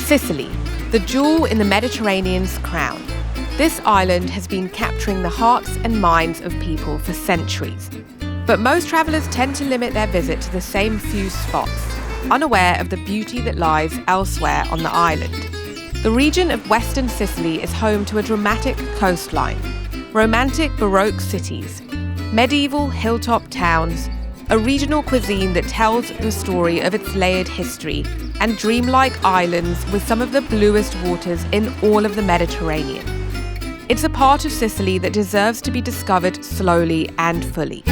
Sicily, the jewel in the Mediterranean's crown. This island has been capturing the hearts and minds of people for centuries. But most travellers tend to limit their visit to the same few spots, unaware of the beauty that lies elsewhere on the island. The region of Western Sicily is home to a dramatic coastline, romantic baroque cities, medieval hilltop towns, a regional cuisine that tells the story of its layered history, and dreamlike islands with some of the bluest waters in all of the Mediterranean. It's a part of Sicily that deserves to be discovered slowly and fully.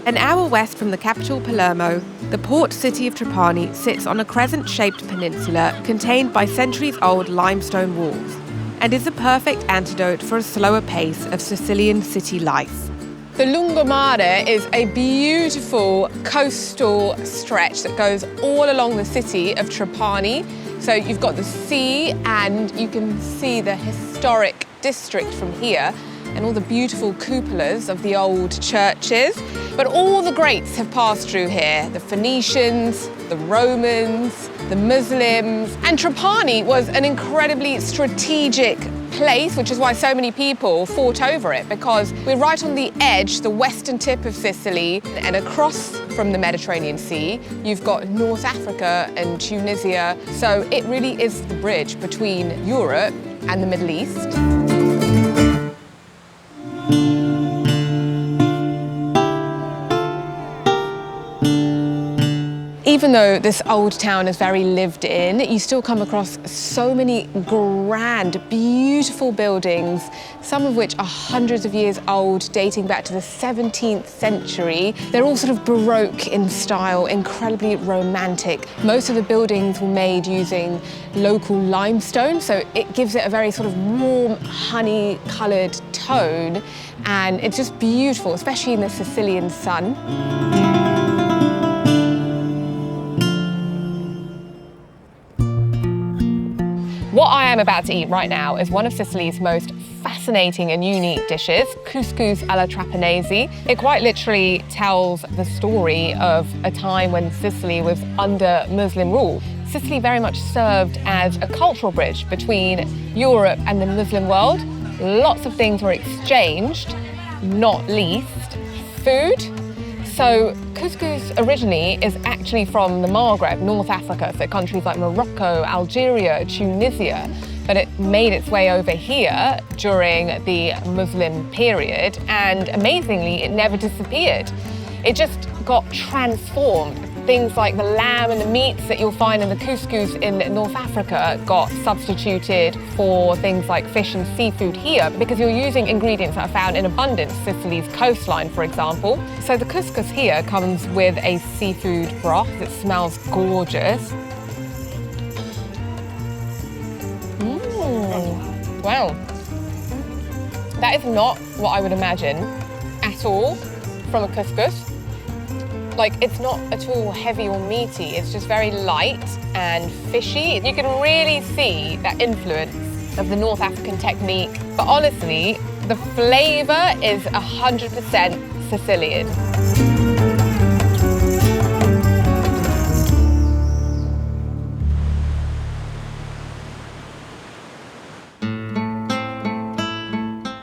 An hour west from the capital Palermo, the port city of Trapani sits on a crescent-shaped peninsula contained by centuries-old limestone walls, and is a perfect antidote for a slower pace of Sicilian city life. The Lungomare is a beautiful coastal stretch that goes all along the city of Trapani. So you've got the sea and you can see the historic district from here and all the beautiful cupolas of the old churches. But all the greats have passed through here. The Phoenicians, the Romans, the Muslims. And Trapani was an incredibly strategic place, which is why so many people fought over it, because we're right on the edge, the western tip of Sicily, and across from the Mediterranean Sea, you've got North Africa and Tunisia. So it really is the bridge between Europe and the Middle East. Even though this old town is very lived in, you still come across so many grand, beautiful buildings, some of which are hundreds of years old, dating back to the 17th century. They're all sort of baroque in style, incredibly romantic. Most of the buildings were made using local limestone, so it gives it a very sort of warm, honey-coloured tone, and it's just beautiful, especially in the Sicilian sun. What I am about to eat right now is one of Sicily's most fascinating and unique dishes, couscous alla trapanese. It quite literally tells the story of a time when Sicily was under Muslim rule. Sicily very much served as a cultural bridge between Europe and the Muslim world. Lots of things were exchanged, not least food. So couscous originally is actually from the Maghreb, North Africa, so countries like Morocco, Algeria, Tunisia, but it made its way over here during the Muslim period, and amazingly, it never disappeared. It just got transformed. Things like the lamb and the meats that you'll find in the couscous in North Africa got substituted for things like fish and seafood here, because you're using ingredients that are found in abundance, Sicily's coastline, for example. So the couscous here comes with a seafood broth that smells gorgeous. Wow. That is not what I would imagine at all from a couscous. Like, it's not at all heavy or meaty, it's just very light and fishy. You can really see that influence of the North African technique. But honestly, the flavour is 100% Sicilian.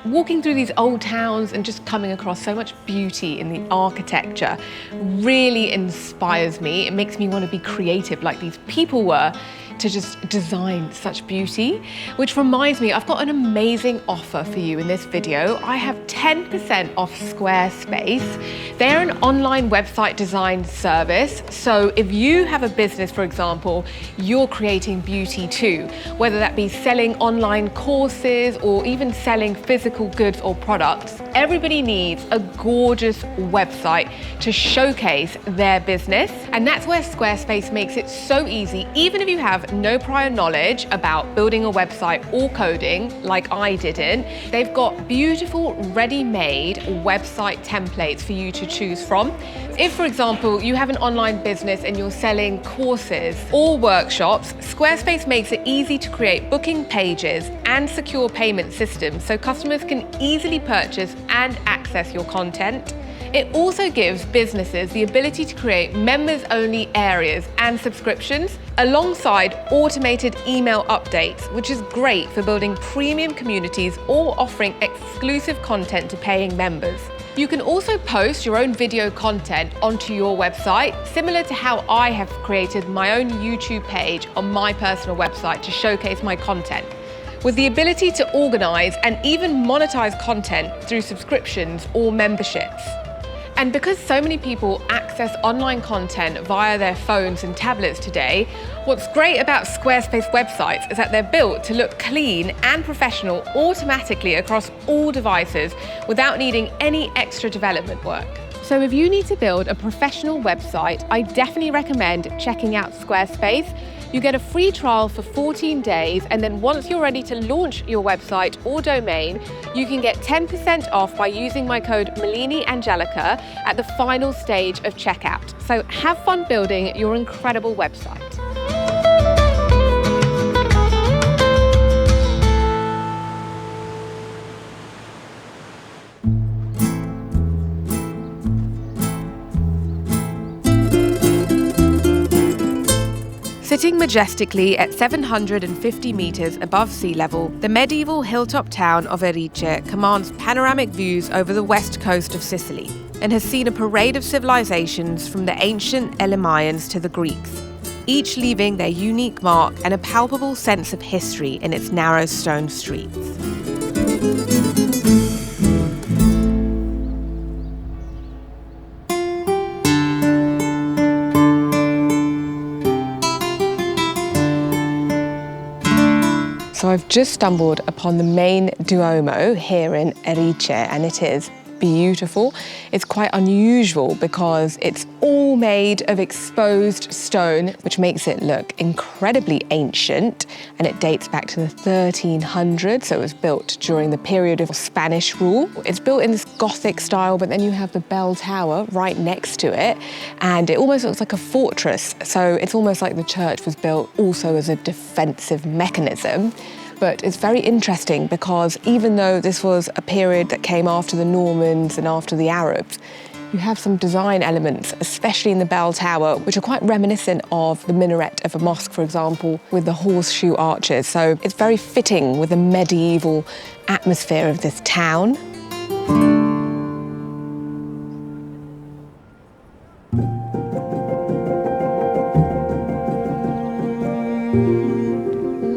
Walking through these old towns and just coming across so much beauty in the architecture really inspires me. It makes me want to be creative like these people were to just design such beauty. Which reminds me, I've got an amazing offer for you in this video. I have 10% off Squarespace. They're an online website design service. So if you have a business, for example, you're creating beauty too, whether that be selling online courses or even selling physical goods or products, everybody needs a gorgeous website to showcase their business. And that's where Squarespace makes it so easy. Even if you have have no prior knowledge about building a website or coding, like I didn't, they've got beautiful ready-made website templates for you to choose from. If, for example, you have an online business and you're selling courses or workshops, Squarespace makes it easy to create booking pages and secure payment systems so customers can easily purchase and access your content. It also gives businesses the ability to create members-only areas and subscriptions alongside automated email updates, which is great for building premium communities or offering exclusive content to paying members. You can also post your own video content onto your website, similar to how I have created my own YouTube page on my personal website to showcase my content, with the ability to organize and even monetize content through subscriptions or memberships. And because so many people access online content via their phones and tablets today, what's great about Squarespace websites is that they're built to look clean and professional automatically across all devices without needing any extra development work. So if you need to build a professional website, I definitely recommend checking out Squarespace. You get a free trial for 14 days, and then once you're ready to launch your website or domain, you can get 10% off by using my code MeliniAngelica at the final stage of checkout. So have fun building your incredible website. Sitting majestically at 750 meters above sea level, the medieval hilltop town of Erice commands panoramic views over the west coast of Sicily and has seen a parade of civilizations from the ancient Elamians to the Greeks, each leaving their unique mark and a palpable sense of history in its narrow stone streets. So I've just stumbled upon the main Duomo here in Erice, and it is beautiful. It's quite unusual because it's all made of exposed stone, which makes it look incredibly ancient, and it dates back to the 1300s, so it was built during the period of Spanish rule. It's built in this Gothic style, but then you have the bell tower right next to it, and it almost looks like a fortress, so it's almost like the church was built also as a defensive mechanism. But it's very interesting because even though this was a period that came after the Normans and after the Arabs, you have some design elements, especially in the bell tower, which are quite reminiscent of the minaret of a mosque, for example, with the horseshoe arches. So it's very fitting with the medieval atmosphere of this town.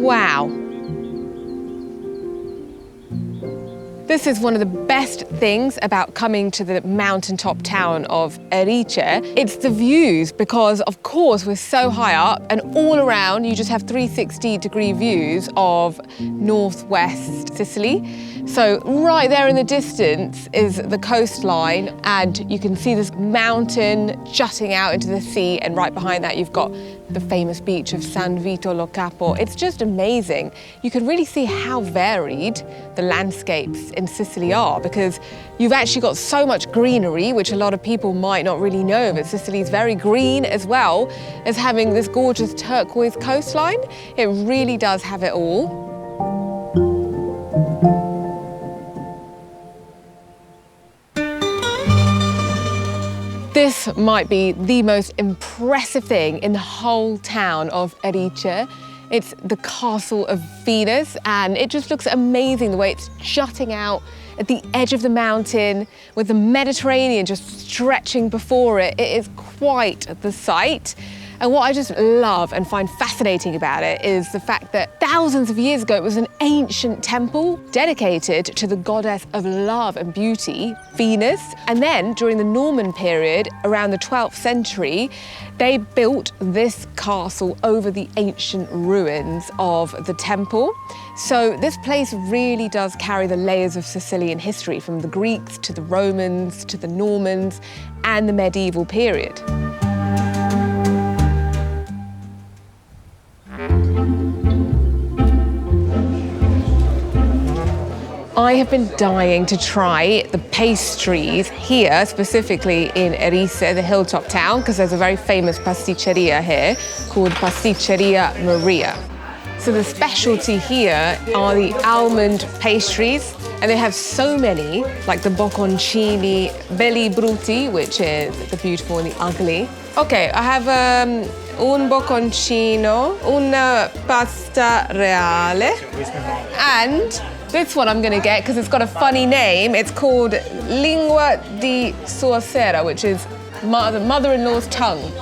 Wow. This is one of the best things about coming to the mountaintop town of Erice. It's the views, because of course we're so high up and all around you just have 360-degree views of northwest Sicily. So right there in the distance is the coastline, and you can see this mountain jutting out into the sea, and right behind that you've got the famous beach of San Vito lo Capo. It's just amazing. You can really see how varied the landscapes in Sicily are, because you've actually got so much greenery, which a lot of people might not really know, but Sicily's very green, as well as having this gorgeous turquoise coastline. It really does have it all. This might be the most impressive thing in the whole town of Erice. It's the Castle of Venus, and it just looks amazing the way it's jutting out at the edge of the mountain with the Mediterranean just stretching before it. It is quite the sight. And what I just love and find fascinating about it is the fact that thousands of years ago it was an ancient temple dedicated to the goddess of love and beauty, Venus. And then during the Norman period, around the 12th century, they built this castle over the ancient ruins of the temple. So this place really does carry the layers of Sicilian history, from the Greeks to the Romans to the Normans and the medieval period. I have been dying to try the pastries here, specifically in Erice, the hilltop town, because there's a very famous pasticceria here called Pasticceria Maria. So the specialty here are the almond pastries, and they have so many, like the bocconcini, belli brutti, which is the beautiful and the ugly. Okay, I have un bocconcino, una pasta reale, and this one I'm gonna get because it's got a funny name. It's called lingua di suocera, which is mother-in-law's tongue.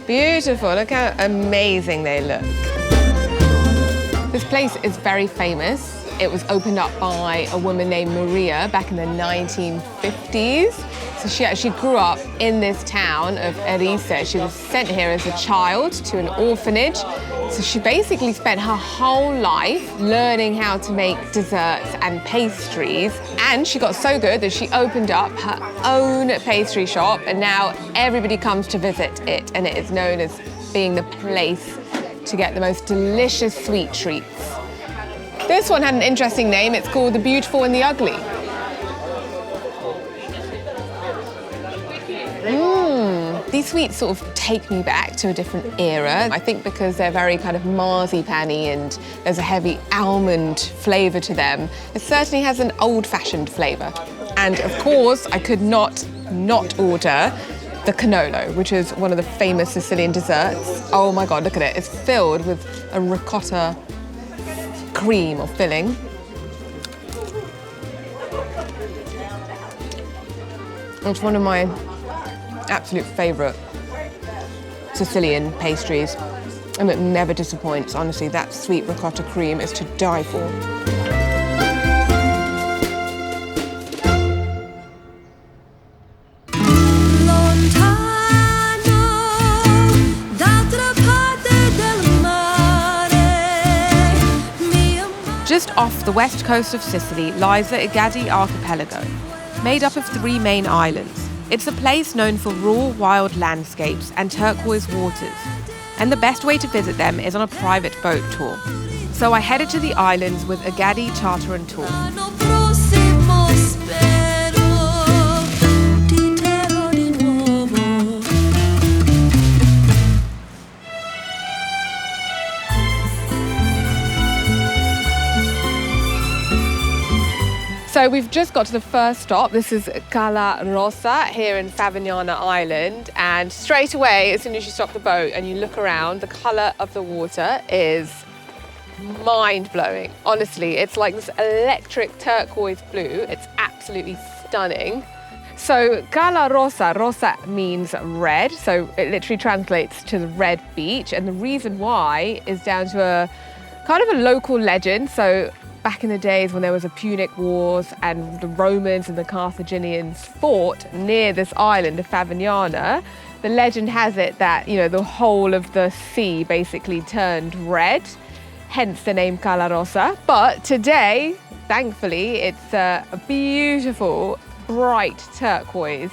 Beautiful, look how amazing they look. This place is very famous. It was opened up by a woman named Maria back in the 1950s. So she actually grew up in this town of Erice. She was sent here as a child to an orphanage. So she basically spent her whole life learning how to make desserts and pastries. And she got so good that she opened up her own pastry shop, and now everybody comes to visit it, and it is known as being the place to get the most delicious sweet treats. This one had an interesting name. It's called The Beautiful and the Ugly. These sweets sort of take me back to a different era. I think because they're very kind of marzipan-y and there's a heavy almond flavour to them. It certainly has an old-fashioned flavour. And of course, I could not order the cannolo, which is one of the famous Sicilian desserts. Oh my God, look at it. It's filled with a ricotta cream or filling. It's one of my absolute favourite Sicilian pastries, and it never disappoints. Honestly, that sweet ricotta cream is to die for. Just off the west coast of Sicily lies the Egadi archipelago, made up of 3 main islands. It's a place known for raw wild landscapes and turquoise waters, and the best way to visit them is on a private boat tour. So I headed to the islands with Egadi Charter Tour. So we've just got to the first stop. This is Cala Rossa here in Favignana Island. And straight away, as soon as you stop the boat and you look around, the colour of the water is mind-blowing. Honestly, it's like this electric turquoise blue. It's absolutely stunning. So Cala Rossa, Rossa means red, so it literally translates to the red beach. And the reason why is down to a kind of a local legend. So back in the days when there was a Punic Wars and the Romans and the Carthaginians fought near this island of Favignana, the legend has it that, you know, the whole of the sea basically turned red, hence the name Cala Rossa. But today, thankfully, it's a beautiful, bright turquoise.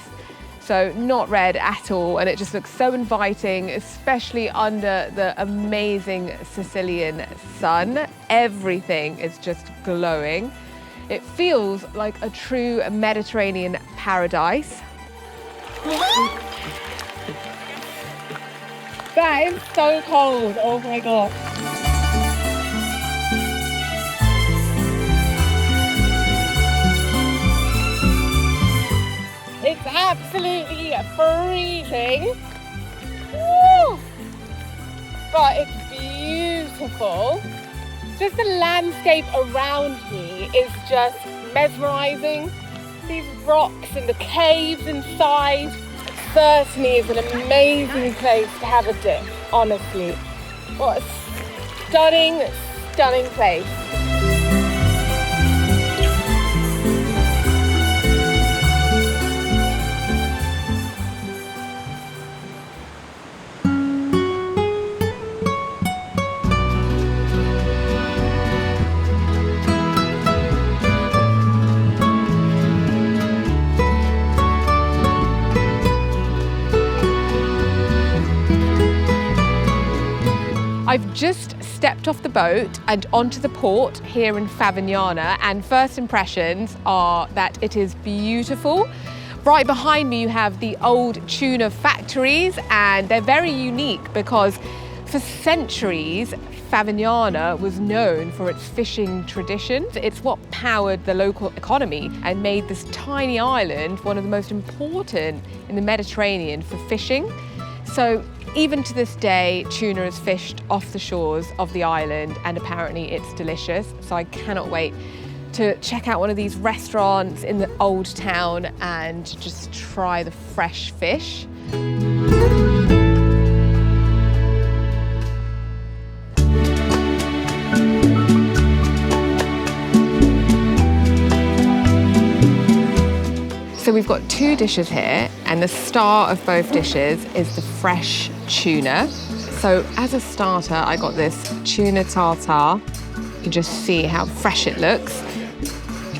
So not red at all, and it just looks so inviting, especially under the amazing Sicilian sun. Everything is just glowing. It feels like a true Mediterranean paradise. That is so cold, oh my God. It's absolutely freezing. Woo! But it's beautiful. Just the landscape around me is just mesmerizing. These rocks and the caves inside certainly is an amazing place to have a dip, honestly. What a stunning, stunning place. I've just stepped off the boat and onto the port here in Favignana, and first impressions are that it is beautiful. Right behind me you have the old tuna factories, and they're very unique because for centuries Favignana was known for its fishing traditions. It's what powered the local economy and made this tiny island one of the most important in the Mediterranean for fishing. So even to this day, tuna is fished off the shores of the island, and apparently it's delicious. So I cannot wait to check out one of these restaurants in the old town and just try the fresh fish. So we've got two dishes here, and the star of both dishes is the fresh tuna. So as a starter, I got this tuna tartare. You just see how fresh it looks.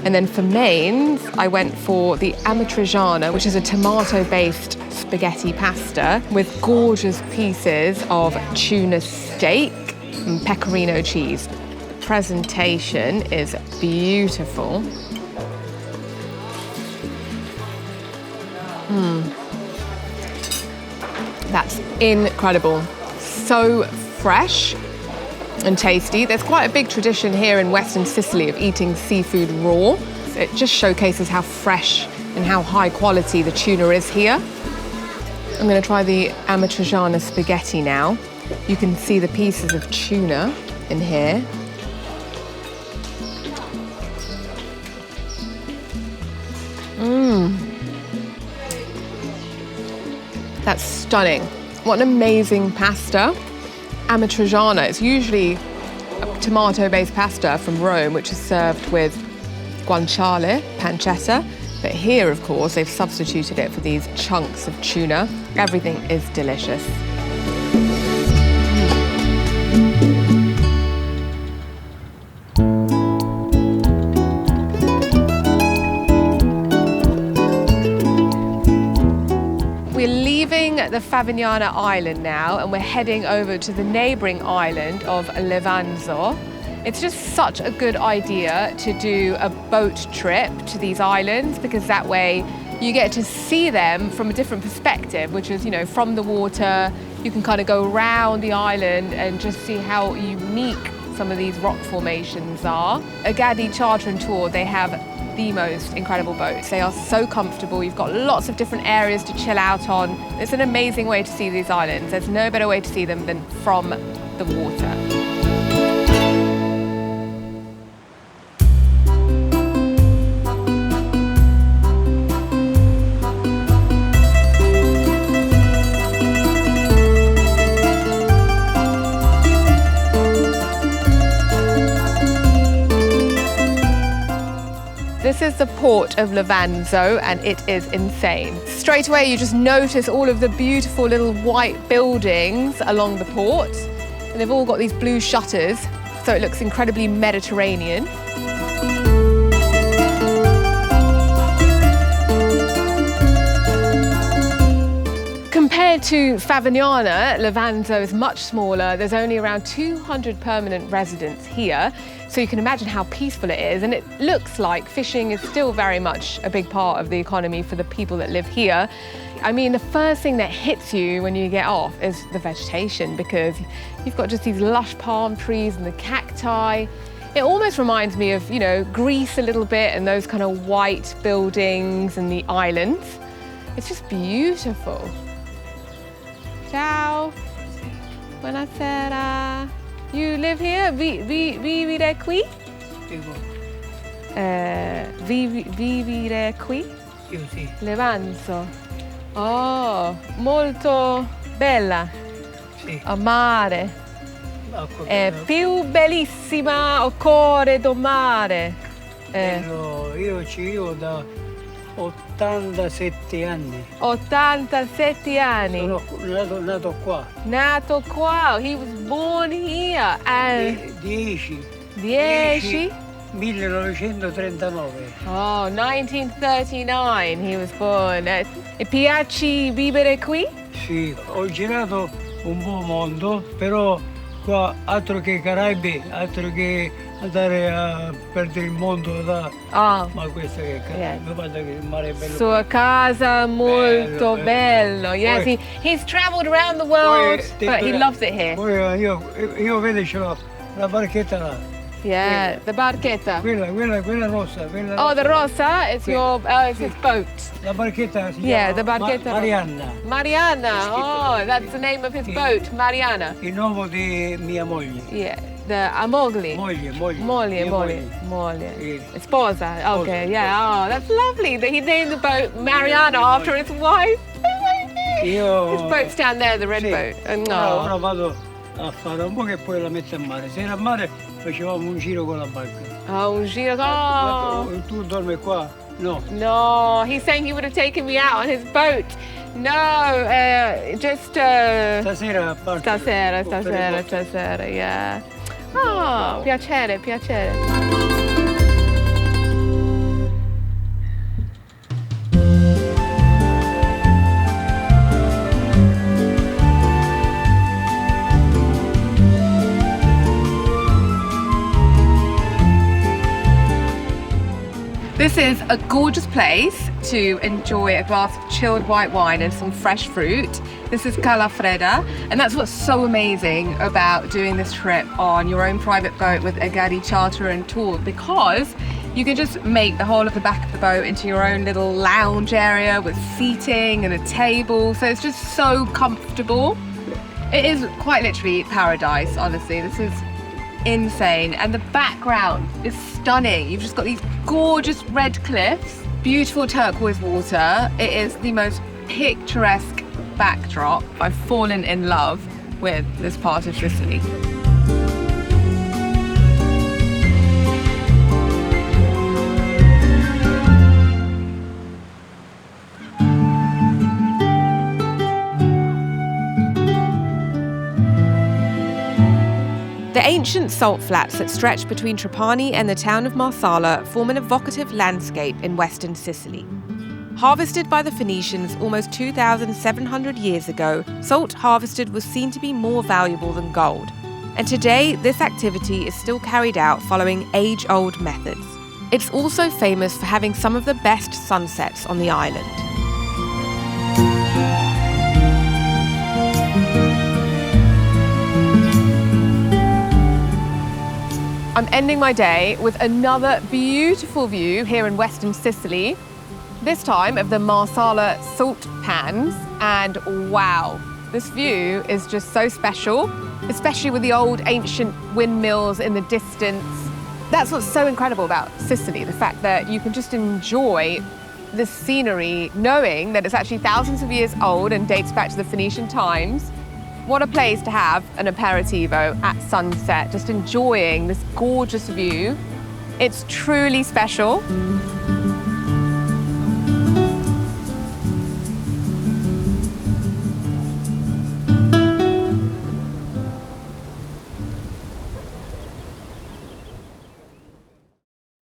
And then for mains, I went for the amatriciana, which is a tomato-based spaghetti pasta with gorgeous pieces of tuna steak and pecorino cheese. The presentation is beautiful. That's incredible. So fresh and tasty. There's quite a big tradition here in Western Sicily of eating seafood raw. It just showcases how fresh and how high quality the tuna is here. I'm going to try the amatriciana spaghetti now. You can see the pieces of tuna in here. That's stunning. What an amazing pasta. Amatriciana, it's usually a tomato-based pasta from Rome, which is served with guanciale, pancetta. But here, of course, they've substituted it for these chunks of tuna. Everything is delicious. We're leaving the Favignana island now, and we're heading over to the neighbouring island of Levanzo. It's just such a good idea to do a boat trip to these islands, because that way you get to see them from a different perspective, which is, from the water. You can kind of go around the island and just see how unique some of these rock formations are. Egadi Charter Tour, they have the most incredible boats. They are so comfortable. You've got lots of different areas to chill out on. It's an amazing way to see these islands. There's no better way to see them than from the water. This is the port of Levanzo, and it is insane. Straight away, you just notice all of the beautiful little white buildings along the port, and they've all got these blue shutters, so it looks incredibly Mediterranean. Compared to Favignana, Levanzo is much smaller. There's only around 200 permanent residents here, so you can imagine how peaceful it is. And it looks like fishing is still very much a big part of the economy for the people that live here. I mean, the first thing that hits you when you get off is the vegetation, because you've got just these lush palm trees and the cacti. It almost reminds me of, Greece a little bit, and those kind of white buildings and the islands. It's just beautiful. Ciao. Buonasera. You live here? Vivere qui? Vivere qui? Io sì. Levanzo. Oh, molto bella. Sì. A mare. È Bello. più bellissima occorre do mare. Io ci vivo da 87 anni. 87 anni. Sono nato qua. Nato qua. He was born here. And 10. 1939. Oh, 1939 he was born. E piace vivere qui? Sì, ho girato un po' mondo, però qua altro che Caraibi, altro che andare a perdere il mondo da... Oh, Ma questo che Yeah. guarda che il mare è bello. sua casa molto Bello, bello. Yes, Poi- he's traveled around the world, but he loves it here. Poi io vedo ce l'ho la barchetta là. Yeah, the barchetta. Quella rossa, quella Oh, the rosa, it's your, it's his boat. La barchetta si Yeah, chiama the barchetta. Marianna. Mariana. Oh, that's the name of his boat, Mariana. Il nome di mia moglie. Yeah, the Amogli. Moglie. Moglie. Sì. Sposa. Okay, yeah. Oh, that's lovely that he named the boat Mariana after his wife. Io... His boat's down there, the red Sì. boat. And Ora vado a fare un po' che poi la metto a mare. Se era a mare facevamo un giro con la barca. Oh, un giro. Oh. Tu dormi qua? No. No, he's saying he would have taken me out on his boat. No, just Stasera a parte. Stasera, yeah. Oh, piacere. This is a gorgeous place to enjoy a glass of chilled white wine and some fresh fruit. This is Cala Fredda, and that's what's so amazing about doing this trip on your own private boat with Egadi Charter and Tour, because you can just make the whole of the back of the boat into your own little lounge area with seating and a table, so it's just so comfortable. It is quite literally paradise, honestly. This is insane, and the background is stunning. You've just got these gorgeous red cliffs, beautiful turquoise water. It is the most picturesque backdrop. I've fallen in love with this part of Sicily. The ancient salt flats that stretch between Trapani and the town of Marsala form an evocative landscape in Western Sicily. Harvested by the Phoenicians almost 2,700 years ago, salt harvested was seen to be more valuable than gold. And today, this activity is still carried out following age-old methods. It's also famous for having some of the best sunsets on the island. I'm ending my day with another beautiful view here in Western Sicily, this time of the Marsala salt pans, and wow, this view is just so special, especially with the old ancient windmills in the distance. That's what's so incredible about Sicily, the fact that you can just enjoy this scenery knowing that it's actually thousands of years old and dates back to the Phoenician times. What a place to have an aperitivo at sunset, just enjoying this gorgeous view. It's truly special.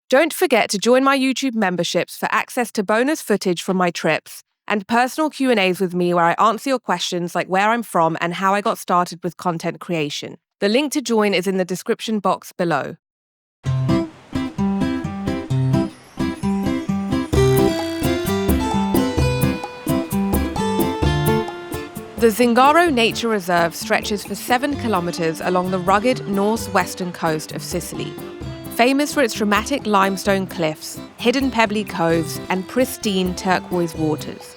Don't forget to join my YouTube memberships for access to bonus footage from my trips and personal Q&As with me where I answer your questions like where I'm from and how I got started with content creation. The link to join is in the description box below. The Zingaro Nature Reserve stretches for 7 kilometres along the rugged northwestern coast of Sicily. Famous for its dramatic limestone cliffs, hidden pebbly coves, and pristine turquoise waters.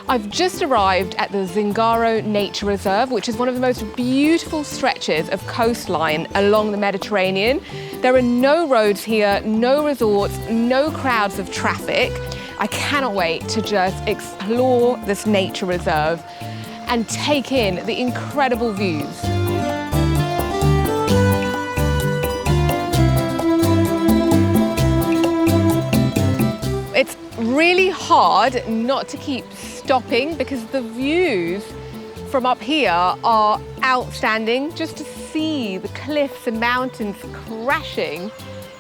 I've just arrived at the Zingaro Nature Reserve, which is one of the most beautiful stretches of coastline along the Mediterranean. There are no roads here, no resorts, no crowds of traffic. I cannot wait to just explore this nature reserve and take in the incredible views. It's really hard not to keep stopping because the views from up here are outstanding. Just to see the cliffs and mountains crashing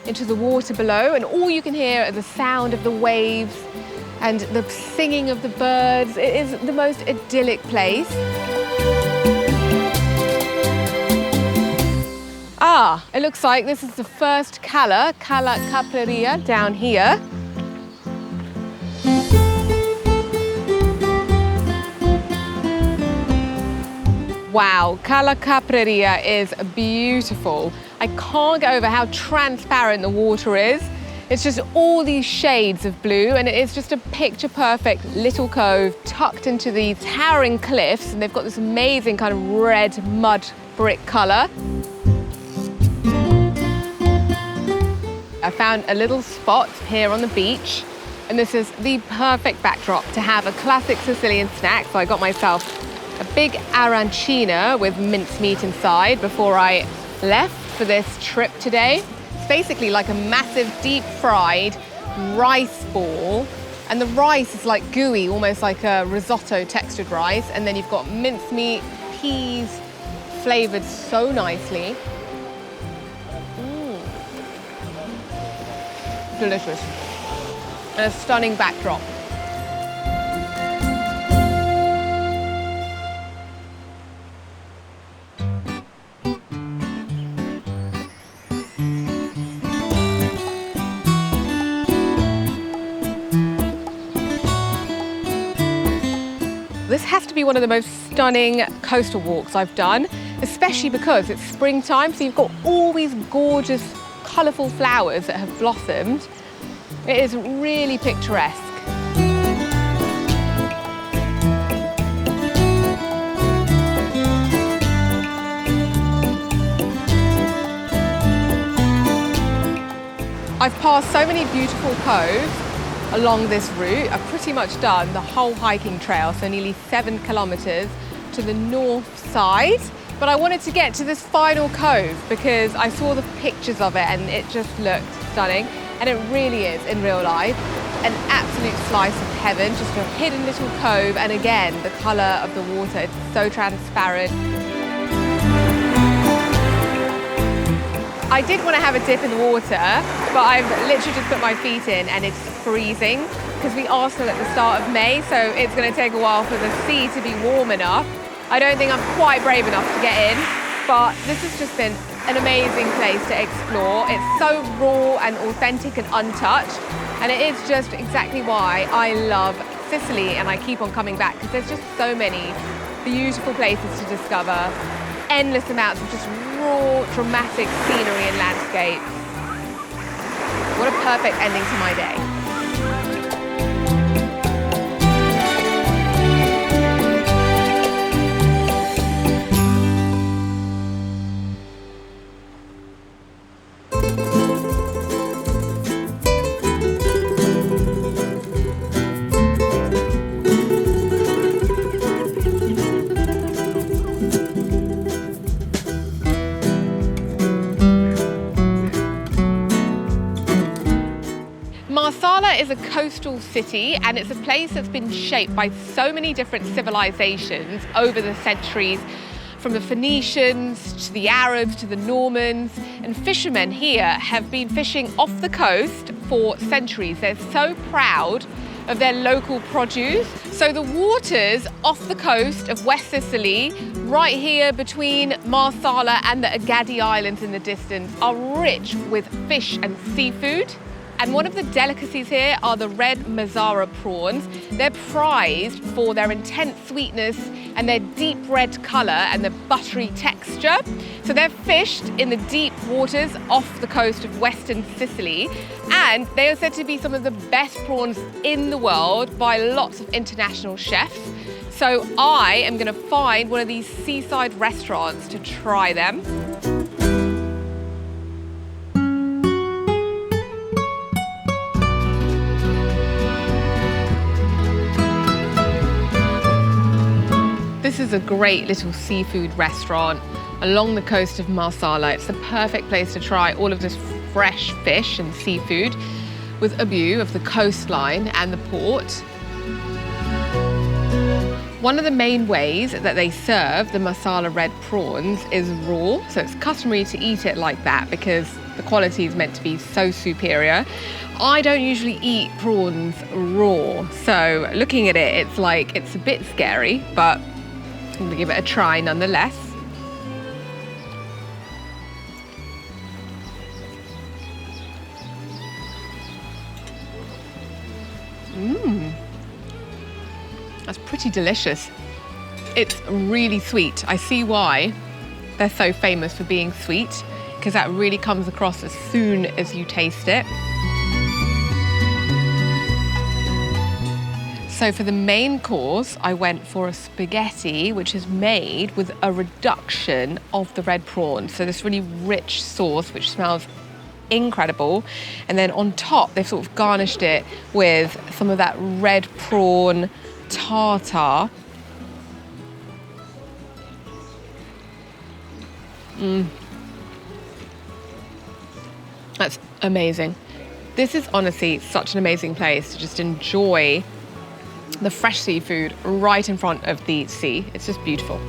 into the water below, and all you can hear are the sound of the waves and the singing of the birds. It is the most idyllic place. It looks like this is the first Cala Capraria down here. Wow, Cala Capraria is beautiful. I can't get over how transparent the water is. It's just all these shades of blue, and it is just a picture-perfect little cove tucked into these towering cliffs, and they've got this amazing kind of red mud brick colour. I found a little spot here on the beach, and this is the perfect backdrop to have a classic Sicilian snack. So I got myself a big arancina with mincemeat inside before I left for this trip today. It's basically like a massive deep fried rice ball, and the rice is like gooey, almost like a risotto textured rice, and then you've got mincemeat, peas, flavoured so nicely. Delicious. And a stunning backdrop. This has to be one of the most stunning coastal walks I've done, especially because it's springtime, so you've got all these gorgeous, colourful flowers that have blossomed. It is really picturesque. I've passed so many beautiful coves along this route. I've pretty much done the whole hiking trail, so nearly 7 kilometres to the north side. But I wanted to get to this final cove because I saw the pictures of it and it just looked stunning. And it really is, in real life, an absolute slice of heaven, just a hidden little cove. And again, the colour of the water, it's so transparent. I did want to have a dip in the water, but I've literally just put my feet in and it's freezing because we are still at the start of May, so it's going to take a while for the sea to be warm enough. I don't think I'm quite brave enough to get in, but this has just been an amazing place to explore. It's so raw and authentic and untouched, and it is just exactly why I love Sicily and I keep on coming back, because there's just so many beautiful places to discover, endless amounts of just raw, dramatic scenery and landscapes. What a perfect ending to my day. Marsala is a coastal city, and it's a place that's been shaped by so many different civilizations over the centuries, from the Phoenicians to the Arabs to the Normans. And fishermen here have been fishing off the coast for centuries. They're so proud of their local produce. So the waters off the coast of West Sicily, right here between Marsala and the Egadi Islands in the distance, are rich with fish and seafood. And one of the delicacies here are the red Marsala prawns. They're prized for their intense sweetness and their deep red colour and the buttery texture. So they're fished in the deep waters off the coast of Western Sicily, and they are said to be some of the best prawns in the world by lots of international chefs. So I am going to find one of these seaside restaurants to try them. This is a great little seafood restaurant along the coast of Marsala. It's the perfect place to try all of this fresh fish and seafood with a view of the coastline and the port. One of the main ways that they serve the Marsala red prawns is raw. So it's customary to eat it like that because the quality is meant to be so superior. I don't usually eat prawns raw, so looking at it, it's like it's a bit scary, but I'm gonna give it a try nonetheless. That's pretty delicious. It's really sweet. I see why they're so famous for being sweet, because that really comes across as soon as you taste it. So for the main course, I went for a spaghetti, which is made with a reduction of the red prawn. So this really rich sauce, which smells incredible. And then on top, they've sort of garnished it with some of that red prawn tartar. That's amazing. This is honestly such an amazing place to just enjoy the fresh seafood right in front of the sea. It's just beautiful.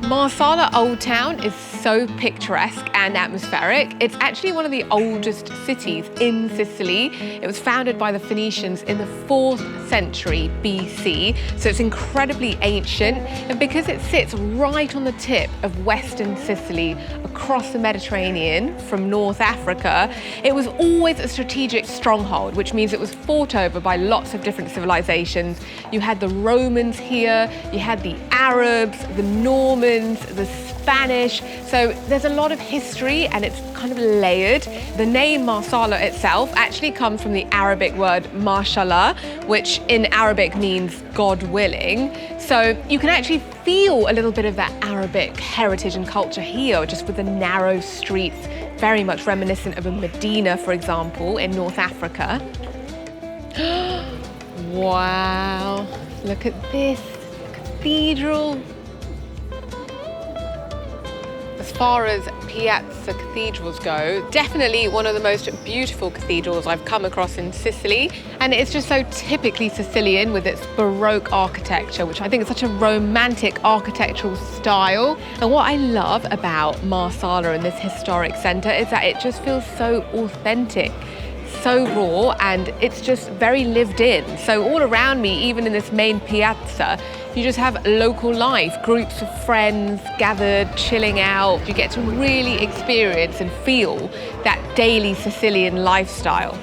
Marsala Old Town is so picturesque and atmospheric. It's actually one of the oldest cities in Sicily. It was founded by the Phoenicians in the 4th century BC, so it's incredibly ancient. And because it sits right on the tip of Western Sicily, across the Mediterranean from North Africa, it was always a strategic stronghold, which means it was fought over by lots of different civilizations. You had the Romans here, you had the Arabs, the Normans, the Spanish. So there's a lot of history and it's kind of layered. The name Marsala itself actually comes from the Arabic word Marsala, which in Arabic means God willing. So you can actually feel a little bit of that Arabic heritage and culture here, just with the narrow streets, very much reminiscent of a Medina, for example, in North Africa. Wow, look at this cathedral. As far as Piazza cathedrals go, definitely one of the most beautiful cathedrals I've come across in Sicily. And it's just so typically Sicilian with its baroque architecture, which I think is such a romantic architectural style. And what I love about Marsala and this historic centre is that it just feels so authentic, so raw, and it's just very lived in. So all around me, even in this main piazza, you just have local life, groups of friends gathered, chilling out. You get to really experience and feel that daily Sicilian lifestyle.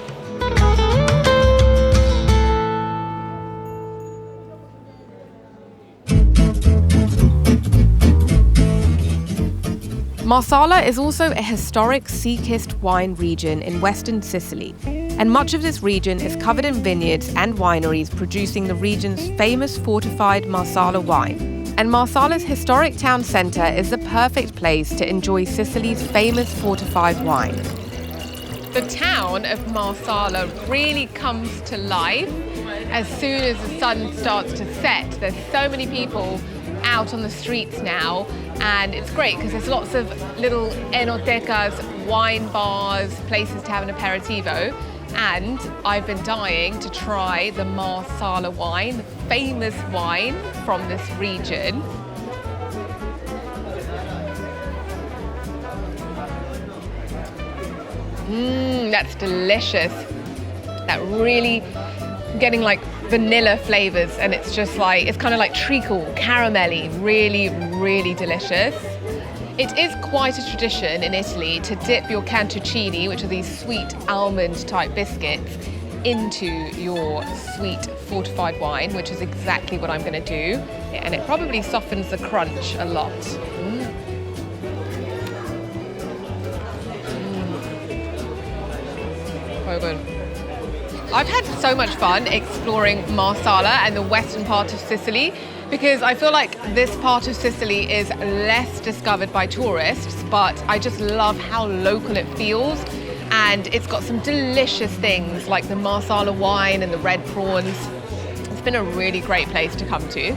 Marsala is also a historic sea-kissed wine region in Western Sicily, and much of this region is covered in vineyards and wineries producing the region's famous fortified Marsala wine. And Marsala's historic town centre is the perfect place to enjoy Sicily's famous fortified wine. The town of Marsala really comes to life as soon as the sun starts to set. There's so many people out on the streets now, and it's great because there's lots of little enotecas, wine bars, places to have an aperitivo. And I've been dying to try the Marsala wine, the famous wine from this region. That's delicious. That really getting like vanilla flavors, and it's just like, it's kind of like treacle, caramelly, really, really delicious. It is quite a tradition in Italy to dip your cantuccini, which are these sweet almond type biscuits, into your sweet fortified wine, which is exactly what I'm going to do. And it probably softens the crunch a lot. So good. I've had so much fun exploring Marsala and the western part of Sicily, because I feel like this part of Sicily is less discovered by tourists, but I just love how local it feels. And it's got some delicious things like the Marsala wine and the red prawns. It's been a really great place to come to.